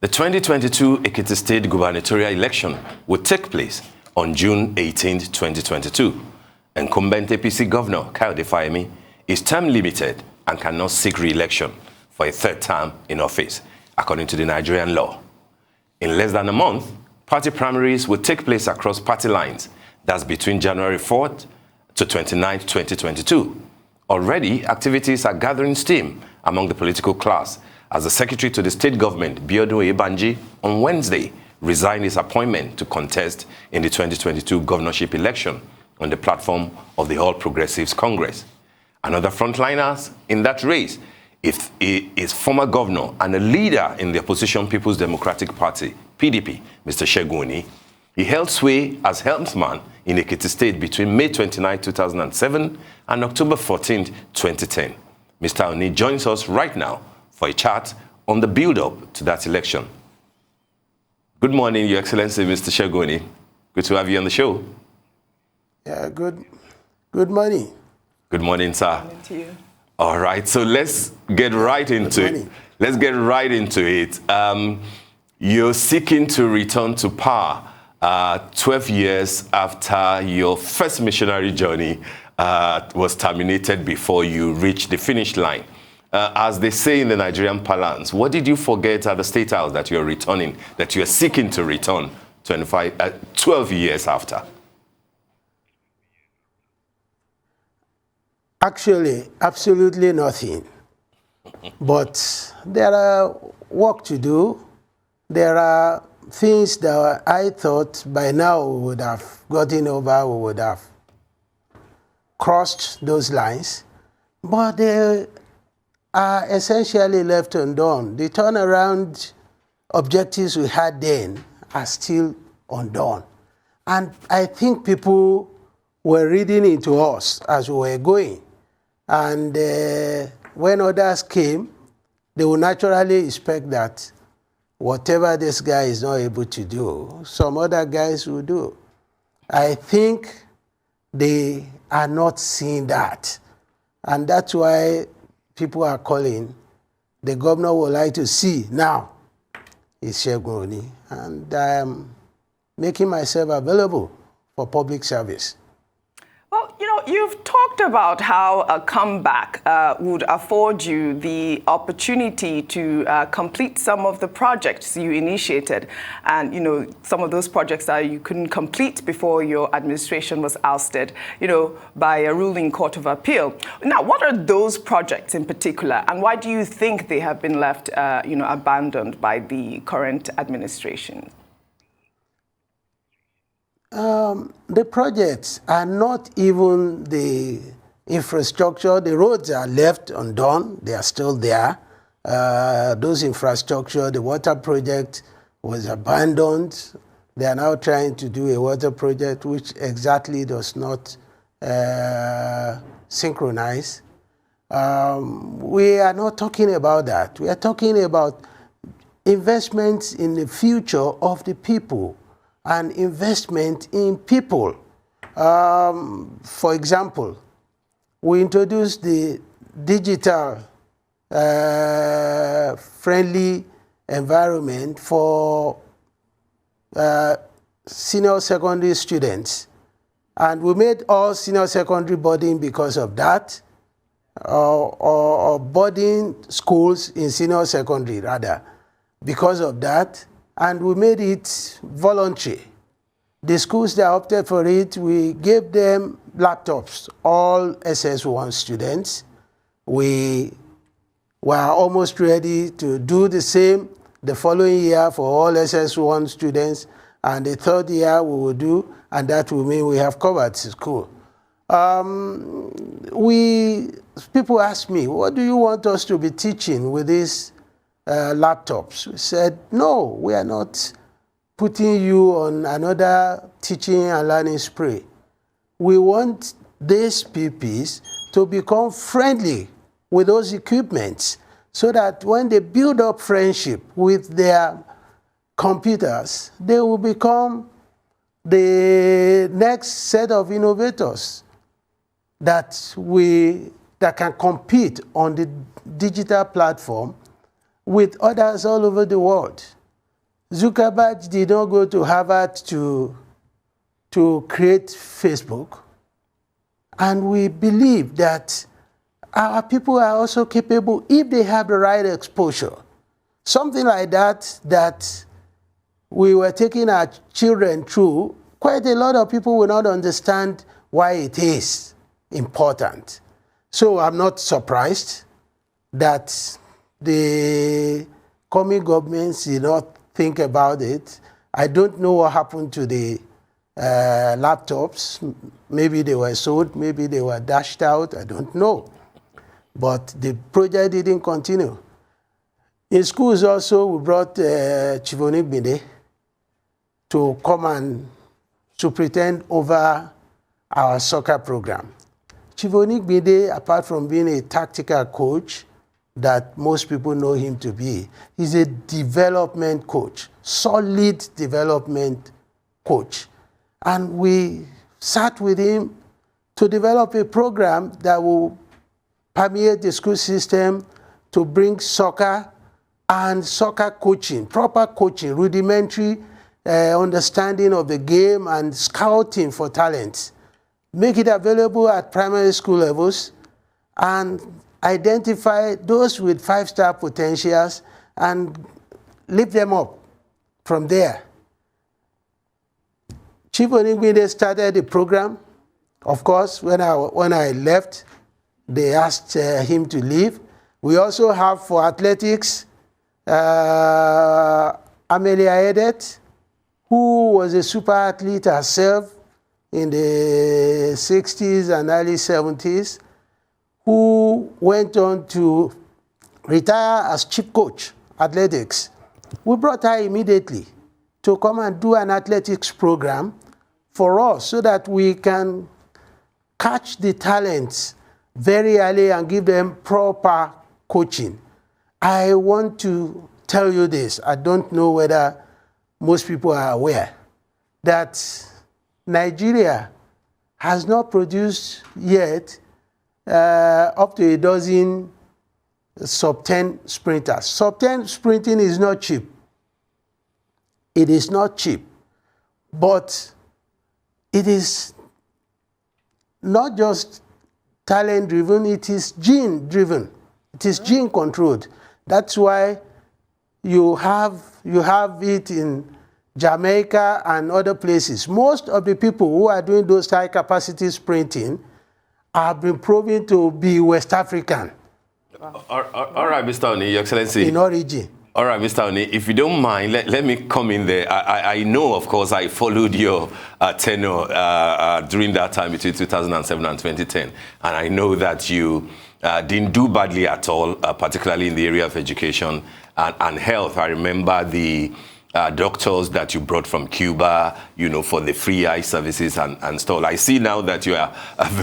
The 2022 Ekiti State Gubernatorial election will take place on June 18, 2022. Incumbent APC Governor Kayode Fayemi is term limited and cannot seek re-election for a third term in office, according to the Nigerian law. In less than a month, party primaries will take place across party lines. That's between January 4th to 29th, 2022. Already, activities are gathering steam among the political class as the secretary to the state government, Biodun Oyebanji, on Wednesday resigned his appointment to contest in the 2022 governorship election on the platform of the All Progressives Congress. Another frontliners in that race is former governor and a leader in the opposition People's Democratic Party, PDP, Mr. Segun Oni. He held sway as helmsman in Ekiti State between May 29, 2007 and October 14, 2010. Mr. Oni joins us right now for a chat on the build-up to that election. Good morning, Your Excellency, Mr. Segun Oni. Good to have you on the show. Yeah, good morning. Good morning, sir. Good morning to you. All right, so let's get right into it. Let's get right into it. You're seeking to return to power 12 years after your first missionary journey was terminated before you reached the finish line. As they say in the Nigerian parlance, what did you forget at the State House that you're returning, that you're seeking to return 12 years after? Actually, absolutely nothing. But there are work to do. There are things that I thought by now we would have gotten over, we would have crossed those lines. But they are essentially left undone. The turnaround objectives we had then are still undone. And I think people were reading into us as we were going. And when others came, they would naturally expect that whatever this guy is not able to do, some other guys will do. I think they are not seeing that. And that's why people are calling. The governor would like to see now is Segun Oni. And I am making myself available for public service. Well, you know, you've talked about how a comeback would afford you the opportunity to complete some of the projects you initiated. And, you know, some of those projects that you couldn't complete before your administration was ousted, you know, by a ruling court of appeal. Now, what are those projects in particular? And why do you think they have been left, you know, abandoned by the current administration? The projects are not even the infrastructure. The roads are left undone. They are still there. Those infrastructure, the water project was abandoned. They are now trying to do a water project which exactly does not synchronize. We are not talking about that. We are talking about investments in the future of the people and investment in people. For example, we introduced the digital friendly environment for senior secondary students. And we made all senior secondary boarding because of that, or boarding schools in senior secondary rather, because of that. And we made it voluntary. The schools that opted for it, we gave them laptops, all SS1 students. We were almost ready to do the same the following year for all SS1 students, and the third year we will do, and that will mean we have covered the school. People ask me, what do you want us to be teaching with this laptops? We said, no, we are not putting you on another teaching and learning spree. We want these PPs to become friendly with those equipments so that when they build up friendship with their computers, they will become the next set of innovators that can compete on the digital platform with others all over the world. Zuckerberg did not go to Harvard to create Facebook. And we believe that our people are also capable if they have the right exposure. Something like that we were taking our children through, quite a lot of people will not understand why it is important. So I'm not surprised that the coming governments did not think about it. I don't know what happened to the laptops. Maybe they were sold, maybe they were dashed out, I don't know. But the project didn't continue. In schools also, we brought Chief Oni to come and superintend over our soccer program. Chief Oni, apart from being a tactical coach that most people know him to be, he's a development coach, solid development coach. And we sat with him to develop a program that will permeate the school system to bring soccer and soccer coaching, proper coaching, rudimentary understanding of the game and scouting for talents. Make it available at primary school levels and identify those with 5-star potentials and lift them up from there. Chief Oni started the program. Of course, when I left, they asked him to leave. We also have for athletics, Amelia Edet, who was a super athlete herself in the 60s and early 70s, who went on to retire as chief coach, athletics. We brought her immediately to come and do an athletics program for us so that we can catch the talents very early and give them proper coaching. I want to tell you this. I don't know whether most people are aware that Nigeria has not produced yet up to a dozen sub-10 sprinters. Sub-10 sprinting is not cheap. It is not cheap, but it is not just talent-driven, it is gene-driven. It is gene-controlled. That's why you have it in Jamaica and other places. Most of the people who are doing those high-capacity sprinting have been proven to be West African. All right, Mr. Oni, Your Excellency. In origin. All right, Mr. Oni, if you don't mind, let me come in there. I know, of course, I followed your tenure during that time between 2007 and 2010. And I know that you didn't do badly at all, particularly in the area of education and health. I remember the doctors that you brought from Cuba, for the free eye services and stuff. I see now that you are,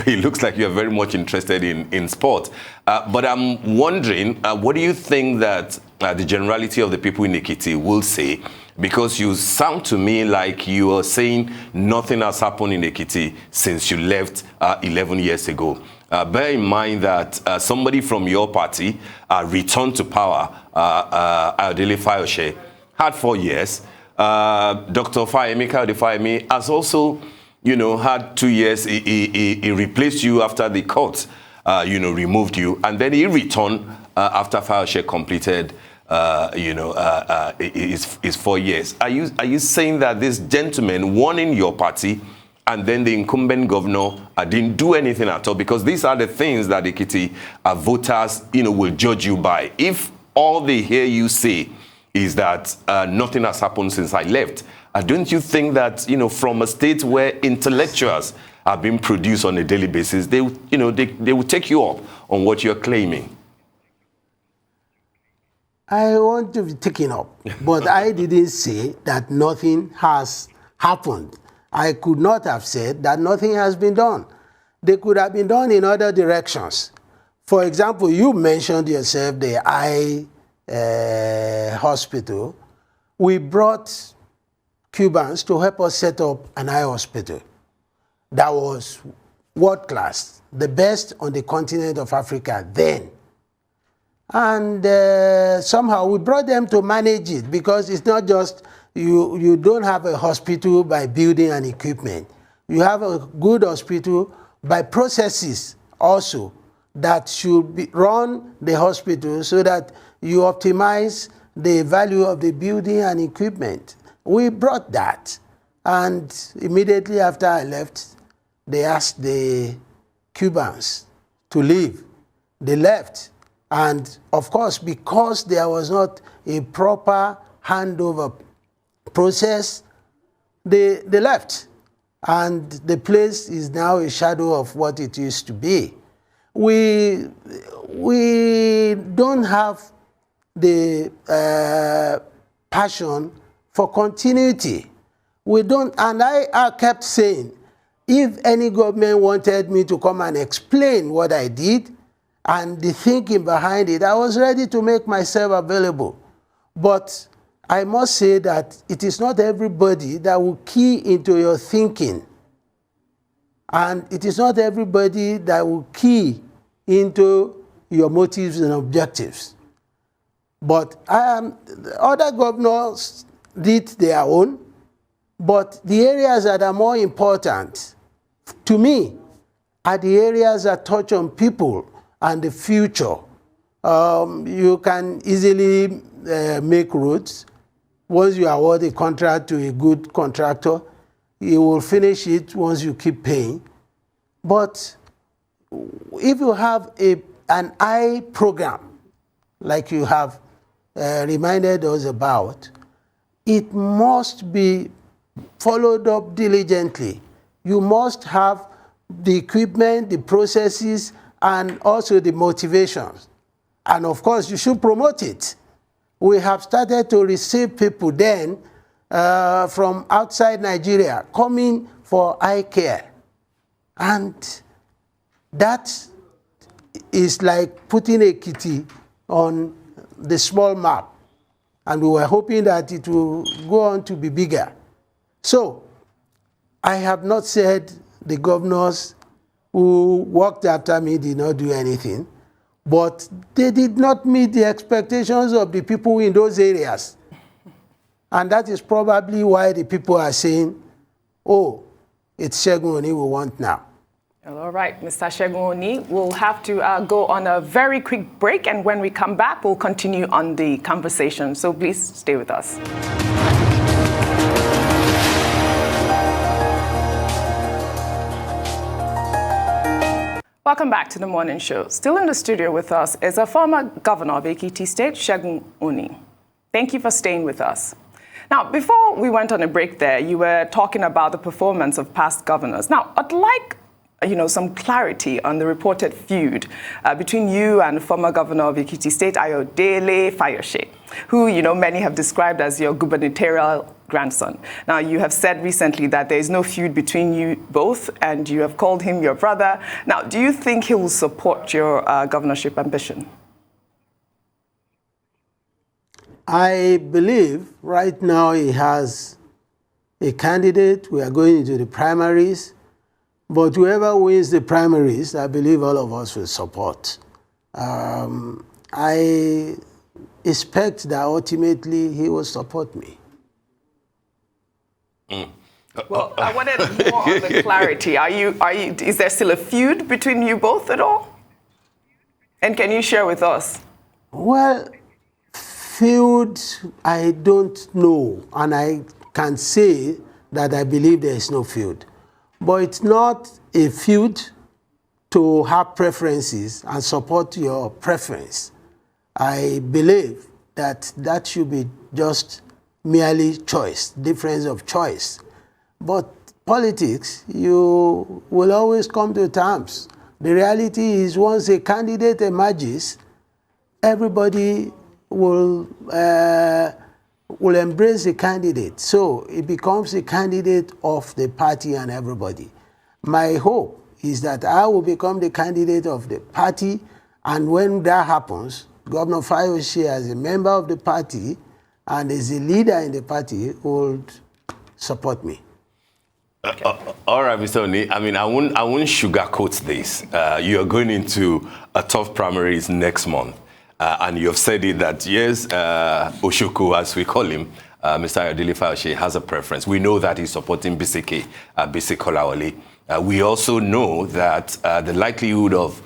it looks like you are very much interested in sport. But I'm wondering, what do you think that the generality of the people in Ekiti will say? Because you sound to me like you are saying nothing has happened in Ekiti since you left 11 years ago. Bear in mind that somebody from your party returned to power, Kayode Fayemi, had 4 years. Dr. Kayode Fayemi has also, had 2 years. He replaced you after the court, removed you, and then he returned after Fayemi completed, his 4 years. Are you saying that this gentleman won in your party, and then the incumbent governor didn't do anything at all? Because these are the things that Ekiti voters, will judge you by. If all they hear you say is that nothing has happened since I left, don't you think that, from a state where intellectuals are being produced on a daily basis, they will take you up on what you're claiming? I want to be taken up, but I didn't say that nothing has happened. I could not have said that nothing has been done. They could have been done in other directions. For example, you mentioned yourself the eye hospital. We brought Cubans to help us set up an eye hospital that was world class, the best on the continent of Africa then. And somehow we brought them to manage it, because it's not just you don't have a hospital by building and equipment. You have a good hospital by processes also that should run the hospital so that you optimize the value of the building and equipment. We brought that. And immediately after I left, they asked the Cubans to leave. They left. And of course, because there was not a proper handover process, they left. And the place is now a shadow of what it used to be. We don't have the passion for continuity. We don't, and I kept saying, if any government wanted me to come and explain what I did and the thinking behind it, I was ready to make myself available. But I must say that it is not everybody that will key into your thinking. And it is not everybody that will key into your motives and objectives. But other governors did their own. But the areas that are more important to me are the areas that touch on people and the future. You can easily make roads. Once you award a contract to a good contractor, he will finish it once you keep paying. But if you have an I program, like you have reminded us about, it must be followed up diligently. You must have the equipment, the processes, and also the motivations. And of course, you should promote it. We have started to receive people then from outside Nigeria coming for eye care. And that is like putting Ekiti on the small map. And we were hoping that it will go on to be bigger. So, I have not said the governors who worked after me did not do anything, but they did not meet the expectations of the people in those areas. And that is probably why the people are saying, oh, it's Segun Oni we want now. All right, Mr. Segun Oni, we'll have to go on a very quick break, and when we come back, we'll continue on the conversation. So please stay with us. Welcome back to the morning show. Still in the studio with us is a former governor of Ekiti State, Segun Oni. Thank you for staying with us. Now, before we went on a break there, you were talking about the performance of past governors. Now, I'd like some clarity on the reported feud between you and former governor of Ekiti State, Kayode Fayemi, who, many have described as your gubernatorial grandson. Now, you have said recently that there is no feud between you both, and you have called him your brother. Now, do you think he will support your governorship ambition? I believe right now he has a candidate. We are going into the primaries. But whoever wins the primaries, I believe all of us will support. I expect that ultimately he will support me. Well, I wanted more on the clarity. Is there still a feud between you both at all? And can you share with us? Well, feud, I don't know. And I can say that I believe there is no feud. But it's not a feud to have preferences and support your preference. I believe that should be just merely choice, difference of choice. But politics, you will always come to terms. The reality is once a candidate emerges, everybody will embrace the candidate. So it becomes a candidate of the party and everybody. My hope is that I will become the candidate of the party, and when that happens, Governor Fayemi, as a member of the party and as a leader in the party, would support me. Okay. All right, Mr. Oni. I mean, I won't sugarcoat this. You are going into a tough primaries next month. and you've said it that, yes, Oshuku, as we call him, Mr. Kayode Fayemi, has a preference. We know that he's supporting BCK, Bisi Kolawole. We also know that the likelihood of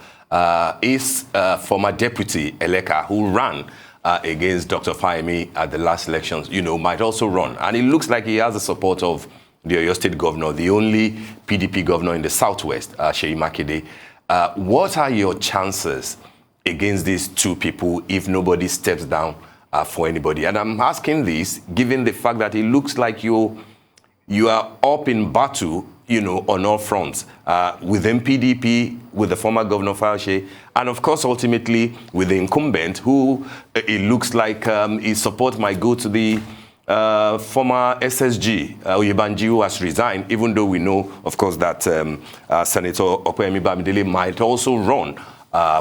his former deputy, Eleka, who ran against Dr. Fayemi at the last elections, might also run. And it looks like he has the support of the Oyo State governor, the only PDP governor in the Southwest, Seyi Makinde. What are your chances against these two people if nobody steps down for anybody? And I'm asking this, given the fact that it looks like you are up in battle, on all fronts, within PDP, with the former governor Fayose, and of course, ultimately, with the incumbent, who it looks like his support might go to the former SSG, Oyebanji, who has resigned, even though we know, of course, that Senator Opeyemi Bamidele might also run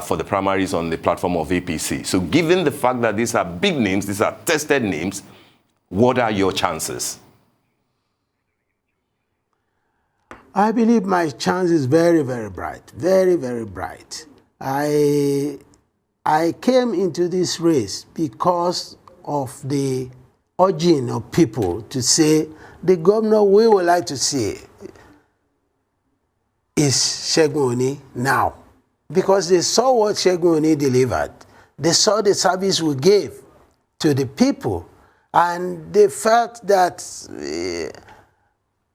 for the primaries on the platform of APC. So given the fact that these are big names, these are tested names, what are your chances? I believe my chance is very, very bright, very, very bright. I came into this race because of the urging of people to say, the governor we would like to see is Segun Oni now. Because they saw what Segun Oni delivered. They saw the service we gave to the people. And they felt that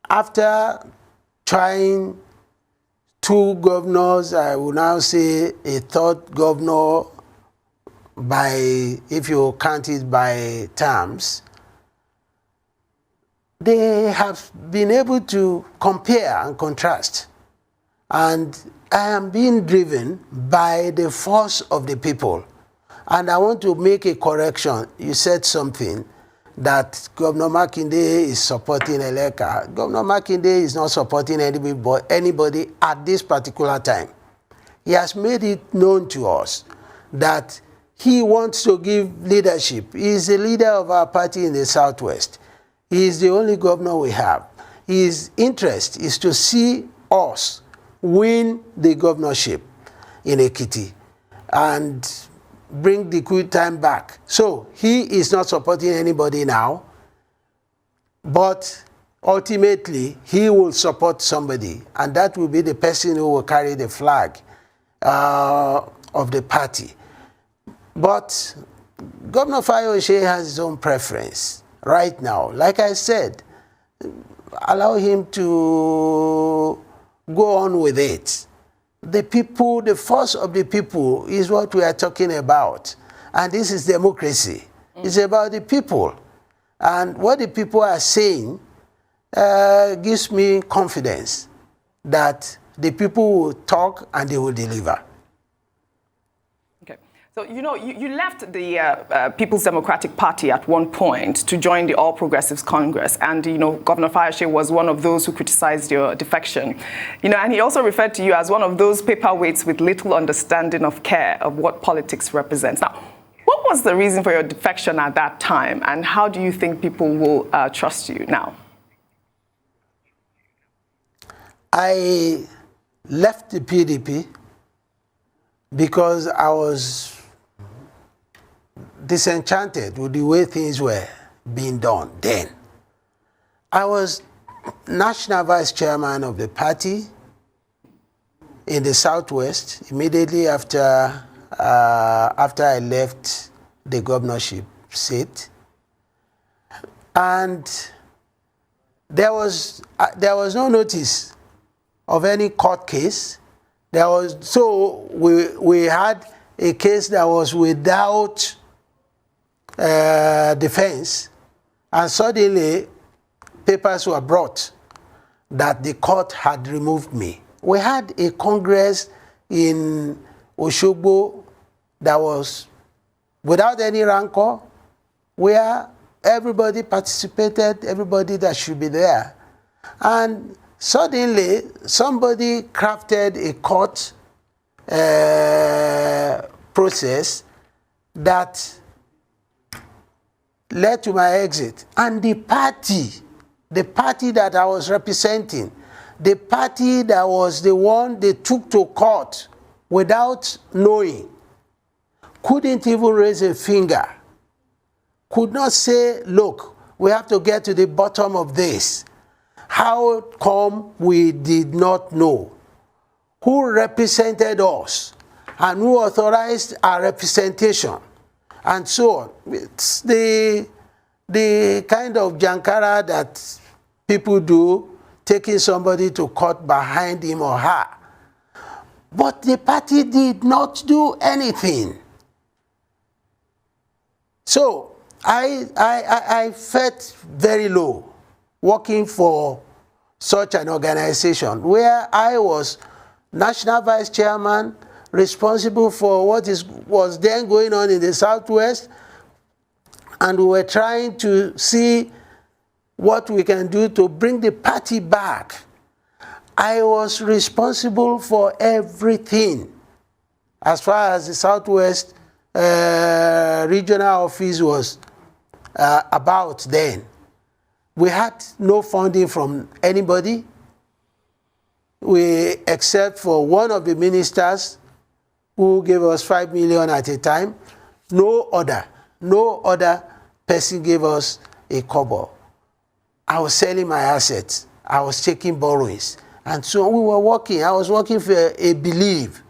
after trying two governors, I will now say a third governor by, if you count it by terms, they have been able to compare and contrast. And I am being driven by the force of the people. And I want to make a correction. You said something that Governor Makinde is supporting Eleka. Governor Makinde is not supporting anybody at this particular time. He has made it known to us that he wants to give leadership. He is the leader of our party in the Southwest. He is the only governor we have. His interest is to see us win the governorship in Ekiti and bring the good time back. So he is not supporting anybody now, but ultimately he will support somebody, and that will be the person who will carry the flag of the party. But Governor Fayose has his own preference right now. Like I said, allow him to go on with it. The people, the force of the people is what we are talking about. And this is democracy. It's about the people. And what the people are saying gives me confidence that the people will talk and they will deliver. Okay. So, you left the People's Democratic Party at one point to join the All Progressives Congress. And, Governor Fayose was one of those who criticized your defection. And he also referred to you as one of those paperweights with little understanding of care of what politics represents. Now, what was the reason for your defection at that time? And how do you think people will trust you now? I left the PDP because I was disenchanted with the way things were being done then. I was national vice chairman of the party in the Southwest immediately after I left the governorship seat, and there was no notice of any court case. So we had a case that was without defense, and suddenly papers were brought that the court had removed me. We had a congress in Osogbo that was without any rancor, where everybody participated, everybody that should be there. And suddenly, somebody crafted a court process that led to my exit. And the party that I was representing, the party that was the one they took to court without knowing, couldn't even raise a finger, could not say, look, we have to get to the bottom of this. How come we did not know? Who represented us and who authorized our representation, and so on. It's the kind of jankara that people do, taking somebody to court behind him or her. But the party did not do anything. So I felt very low working for such an organization where I was national vice chairman, responsible for what was then going on in the Southwest, and we were trying to see what we can do to bring the party back. I was responsible for everything as far as the Southwest regional office was about then. We had no funding from anybody, except for one of the ministers who gave us 5 million at a time. No other person gave us a kobo. I was selling my assets. I was taking borrowings. And so we were working. I was working for a belief,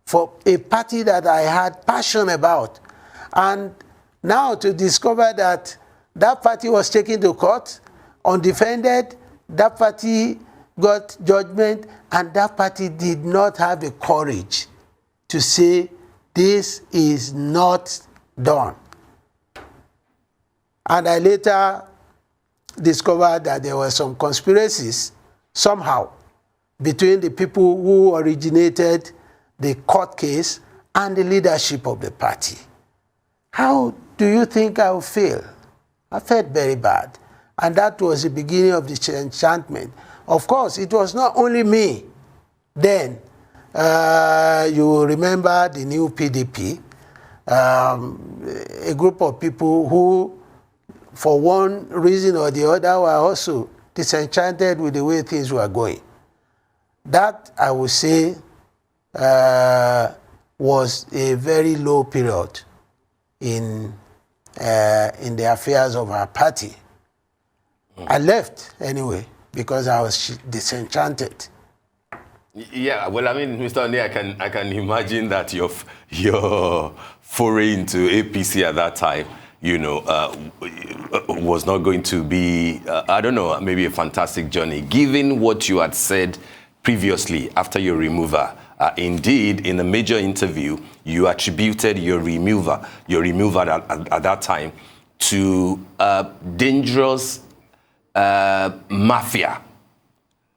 for a party that I had passion about. And now to discover that that party was taken to court, undefended, that party got judgment, and that party did not have the courage to say, this is not done. And I later discovered that there were some conspiracies somehow between the people who originated the court case and the leadership of the party. How do you think I will feel? I felt very bad. And that was the beginning of the disenchantment. Of course, it was not only me then. You remember the new PDP, a group of people who, for one reason or the other, were also disenchanted with the way things were going. That, I would say, was a very low period in the affairs of our party. I left anyway because I was disenchanted. Yeah, well, I mean, Mr. Oni, I can imagine that your foray into APC at that time, you know, was not going to be, I don't know, maybe a fantastic journey, given what you had said previously after your removal. Indeed, in a major interview, you attributed your removal at that time to dangerous mafia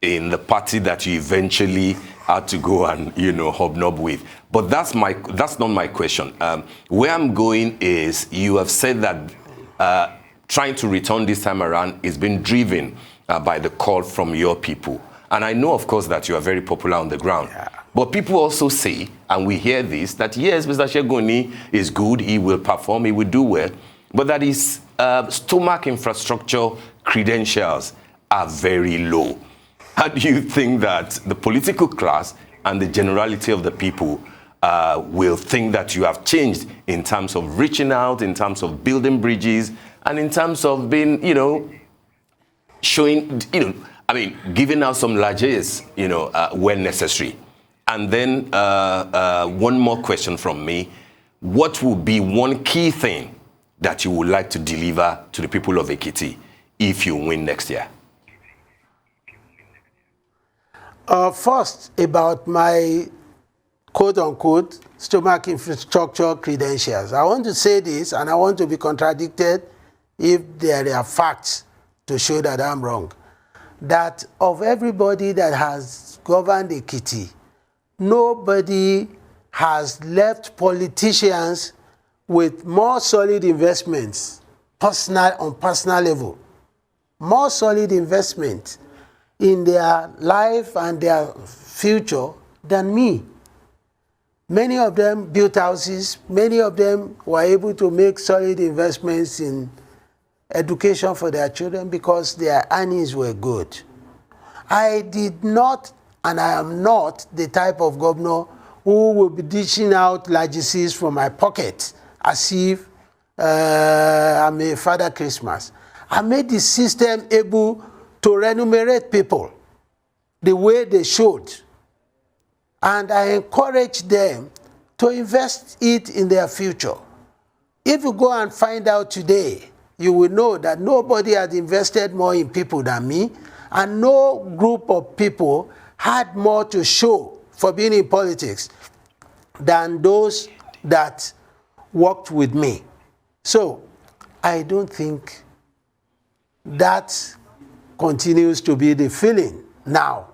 in the party that you eventually had to go and, you know, hobnob with. But that's not my question. Where I'm going is, you have said that trying to return this time around is being driven by the call from your people. And I know, of course, that you are very popular on the ground. Yeah. But people also say, and we hear this, that yes, Mr. Segun Oni is good, he will perform, he will do well, but that his stomach infrastructure credentials are very low. How do you think that the political class and the generality of the people will think that you have changed in terms of reaching out, in terms of building bridges, and in terms of being, you know, showing, you know, I mean, giving out some largesse, you know, when necessary? And then one more question from me. What would be one key thing that you would like to deliver to the people of Ekiti if you win next year? First, about my quote-unquote stomach infrastructure credentials. I want to say this, and I want to be contradicted if there are facts to show that I'm wrong. That of everybody that has governed Ekiti, nobody has left politicians with more solid investments on personal level, more solid investment in their life and their future than me. Many of them built houses, many of them were able to make solid investments in education for their children because their earnings were good. I did not, and I am not, the type of governor who will be dishing out largesses from my pocket as if I'm a Father Christmas. I made the system able to remunerate people the way they should. And I encourage them to invest it in their future. If you go and find out today, you will know that nobody has invested more in people than me, and no group of people had more to show for being in politics than those that worked with me. So I don't think that continues to be the feeling now,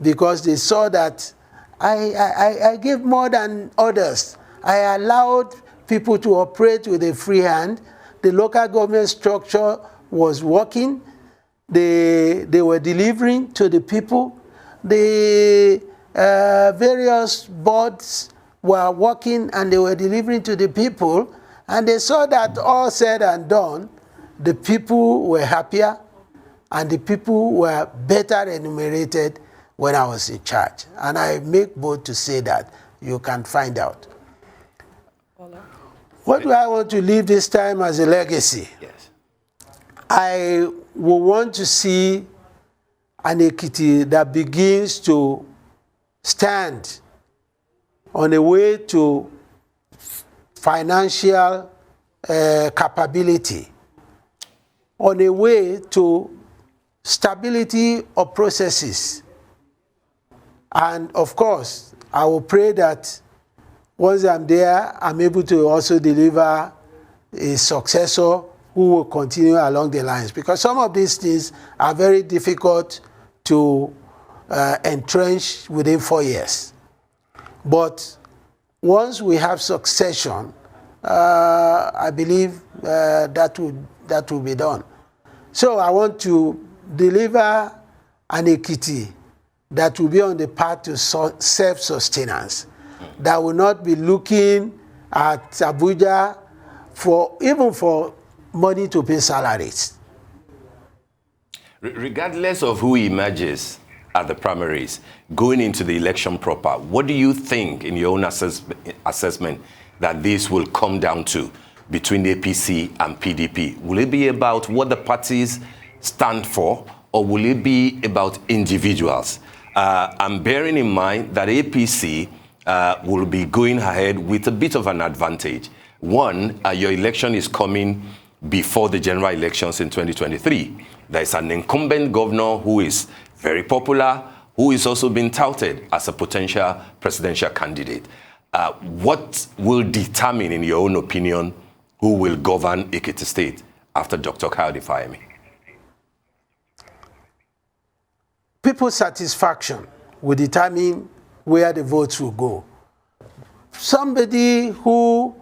because they saw that I gave more than others. I allowed people to operate with a free hand. The local government structure was working. They were delivering to the people. The various boards were working and they were delivering to the people. And they saw that all said and done, the people were happier and the people were better remunerated when I was in charge. And I make bold to say that. You can find out. What do I want to leave this time as a legacy? Yes. I will want to see an Ekiti that begins to stand on a way to financial capability, on a way to stability of processes. And of course, I will pray that once I'm there, I'm able to also deliver a successor who will continue along the lines. Because some of these things are very difficult to entrench within 4 years. But once we have succession, I believe that will be done. So I want to deliver an Ekiti that will be on the path to self-sustenance, that will not be looking at Abuja even for money to pay salaries. Regardless of who emerges at the primaries, going into the election proper, what do you think, in your own assessment, that this will come down to between APC and PDP? Will it be about what the parties stand for, or will it be about individuals? I'm bearing in mind that APC will be going ahead with a bit of an advantage. One, your election is coming before the general elections in 2023. There is an incumbent governor who is very popular, who is also being touted as a potential presidential candidate. What will determine, in your own opinion, who will govern Ekiti State after Dr. Kayode Fayemi? People's satisfaction will determine where the votes will go. Somebody who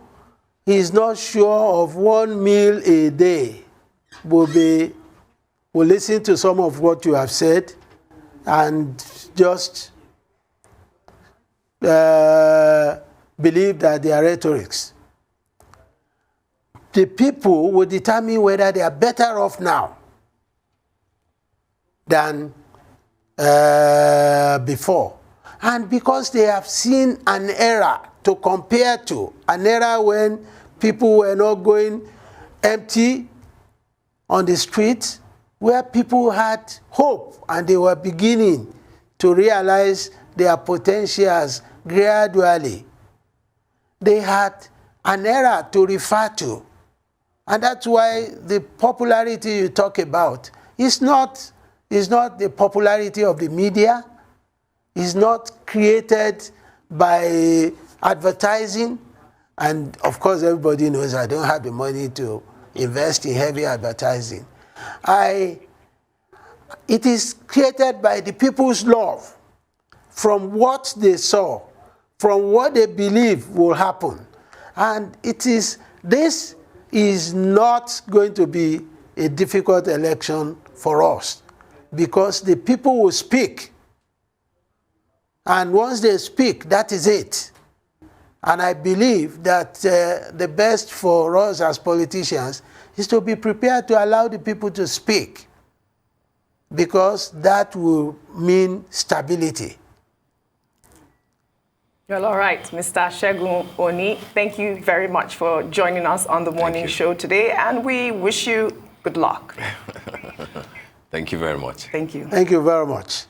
is not sure of 1 meal a day will listen to some of what you have said and just believe that they are rhetorics. The people will determine whether they are better off now than before. And because they have seen an era to compare to, an era when people were not going empty on the street, where people had hope and they were beginning to realize their potentials gradually. They had an era to refer to. And that's why the popularity you talk about is not the popularity of the media, is not created by advertising. And of course, everybody knows I don't have the money to invest in heavy advertising. It is created by the people's love from what they saw, from what they believe will happen. And this is not going to be a difficult election for us, because the people will speak. And once they speak, that is it. And I believe that the best for us as politicians is to be prepared to allow the people to speak, because that will mean stability. Well, all right, Mr. Segun Oni, thank you very much for joining us on the morning show today, and we wish you good luck. Thank you very much. Thank you. Thank you very much.